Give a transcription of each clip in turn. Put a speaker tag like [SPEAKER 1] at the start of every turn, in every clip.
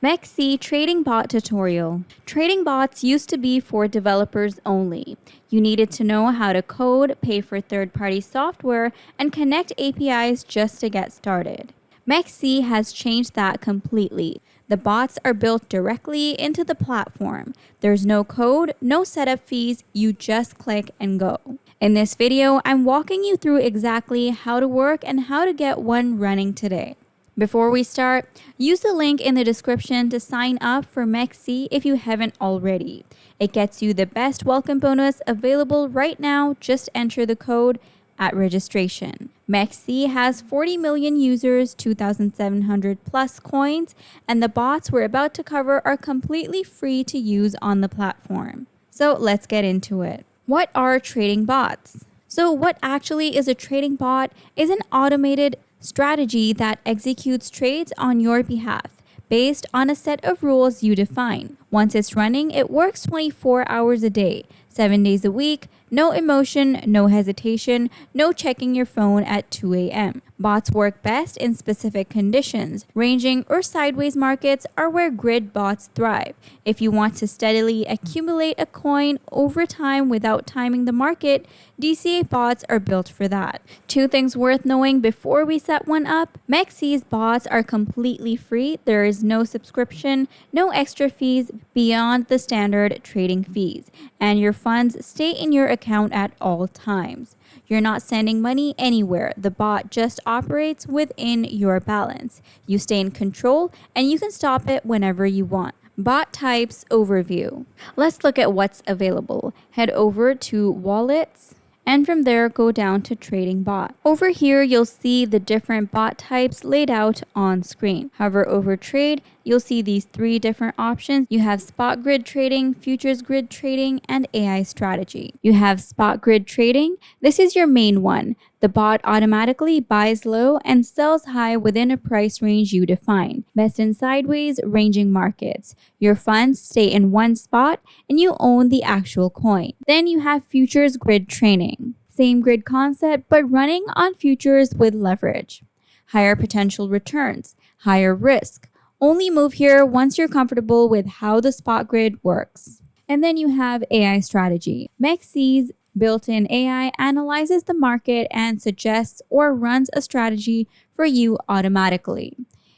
[SPEAKER 1] MEXC Trading Bot Tutorial. Trading bots used to be for developers only. You needed to know how to code, pay for third-party software, and connect APIs just to get started. MEXC has changed that completely. The bots are built directly into the platform. There's no code, no setup fees, you just click and go. In this video, I'm walking you through exactly how to work and how to get one running today. Before we start, use the link in the description to sign up for MEXC if you haven't already. It gets you the best welcome bonus available right now. Just enter the code at registration. MEXC has 40 million users, 2,700 plus coins, and the bots we're about to cover are completely free to use on the platform. So let's get into it. What are trading bots? So what actually is a trading bot is an automated strategy that executes trades on your behalf based on a set of rules you define. Once it's running, it works 24 hours a day, 7 days a week, no emotion, no hesitation, no checking your phone at 2 a.m. Bots work best in specific conditions. Ranging or sideways markets are where grid bots thrive. If you want to steadily accumulate a coin over time without timing the market, DCA bots are built for that. Two things worth knowing before we set one up. MEXC's bots are completely free. There is no subscription, no extra fees beyond the standard trading fees, and your funds stay in your account at all times. You're not sending money anywhere. The bot just operates within your balance. You stay in control and you can stop it whenever you want. Bot types overview. Let's look at what's available. Head over to wallets, and from there go down to trading bot. Over here you'll see the different bot types laid out on screen. Hover over trade, you'll see these three different options. You have spot grid trading, futures grid trading, and AI strategy. You have spot grid trading. This is your main one. The bot automatically buys low and sells high within a price range you define. Best in sideways, ranging markets. Your funds stay in one spot and you own the actual coin. Then you have futures grid trading. Same grid concept, but running on futures with leverage. Higher potential returns, higher risk. Only move here once you're comfortable with how the spot grid works. And then you have AI strategy. MEXC's built-in AI analyzes the market and suggests or runs a strategy for you automatically.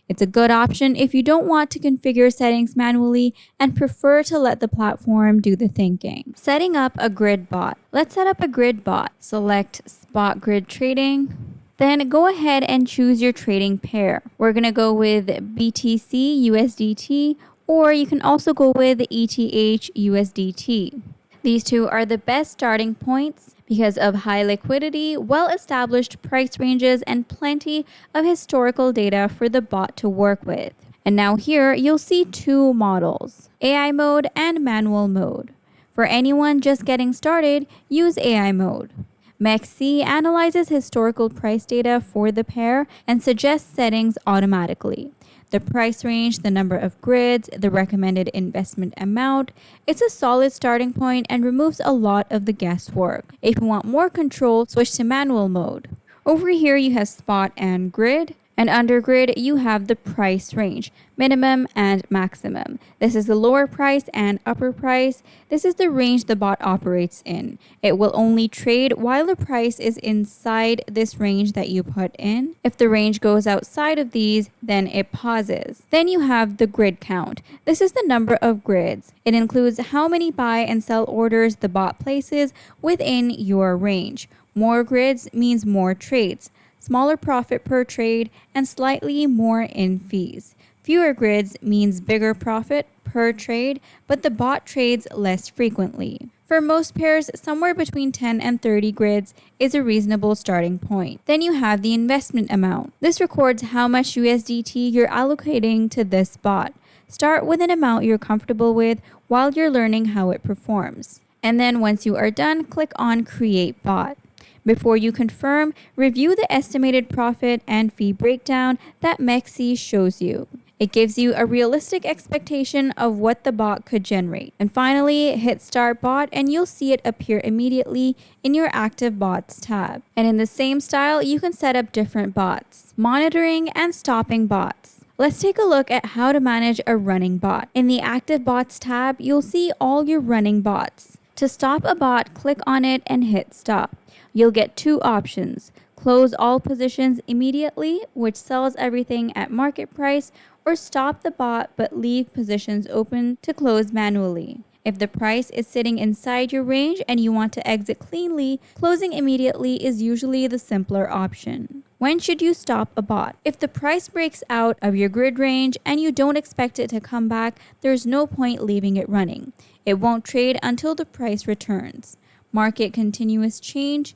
[SPEAKER 1] It's a good option if you don't want to configure settings manually and prefer to let the platform do the thinking. Setting up a grid bot. Let's set up a grid bot. Select spot grid trading. Then go ahead and choose your trading pair. We're going to go with BTC USDT, or you can also go with ETH USDT. These two are the best starting points because of high liquidity, well-established price ranges, and plenty of historical data for the bot to work with. And now here you'll see two models, AI mode and manual mode. For anyone just getting started, use AI mode. MEXC analyzes historical price data for the pair and suggests settings automatically. The price range, the number of grids, the recommended investment amount. It's a solid starting point and removes a lot of the guesswork. If you want more control, switch to manual mode. Over here you have spot and grid. And under grid, you have the price range, minimum and maximum. This is the lower price and upper price. This is the range the bot operates in. It will only trade while the price is inside this range that you put in. If the range goes outside of these, then it pauses. Then you have the grid count. This is the number of grids. It includes how many buy and sell orders the bot places within your range. More grids means more trades, smaller profit per trade, and slightly more in fees. Fewer grids means bigger profit per trade, but the bot trades less frequently. For most pairs, somewhere between 10 and 30 grids is a reasonable starting point. Then you have the investment amount. This records how much USDT you're allocating to this bot. Start with an amount you're comfortable with while you're learning how it performs. And then once you are done, click on Create Bot. Before you confirm, review the estimated profit and fee breakdown that MEXC shows you. It gives you a realistic expectation of what the bot could generate. And finally, hit Start Bot and you'll see it appear immediately in your Active Bots tab. And in the same style, you can set up different bots, monitoring and stopping bots. Let's take a look at how to manage a running bot. In the Active Bots tab, you'll see all your running bots. To stop a bot, click on it and hit stop. You'll get two options: close all positions immediately, which sells everything at market price, or stop the bot but leave positions open to close manually. If the price is sitting inside your range and you want to exit cleanly, closing immediately is usually the simpler option. When should you stop a bot? If the price breaks out of your grid range and you don't expect it to come back, there's no point leaving it running. It won't trade until the price returns. Market conditions change,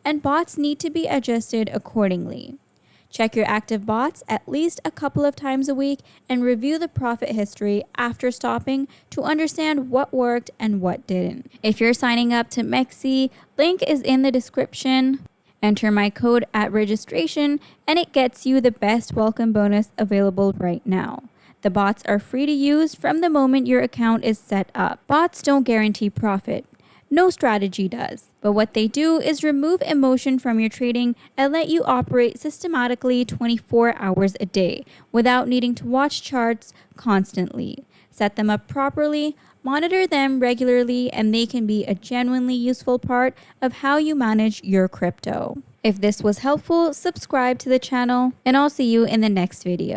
[SPEAKER 1] and bots need to be adjusted accordingly. Check your active bots at least a couple of times a week and review the profit history after stopping to understand what worked and what didn't. If you're signing up to MEXC, link is in the description. Enter my code at registration and it gets you the best welcome bonus available right now. The bots are free to use from the moment your account is set up. Bots don't guarantee profit. No strategy does. But what they do is remove emotion from your trading and let you operate systematically 24 hours a day without needing to watch charts constantly. Set them up properly, monitor them regularly, and they can be a genuinely useful part of how you manage your crypto. If this was helpful, subscribe to the channel, and I'll see you in the next video.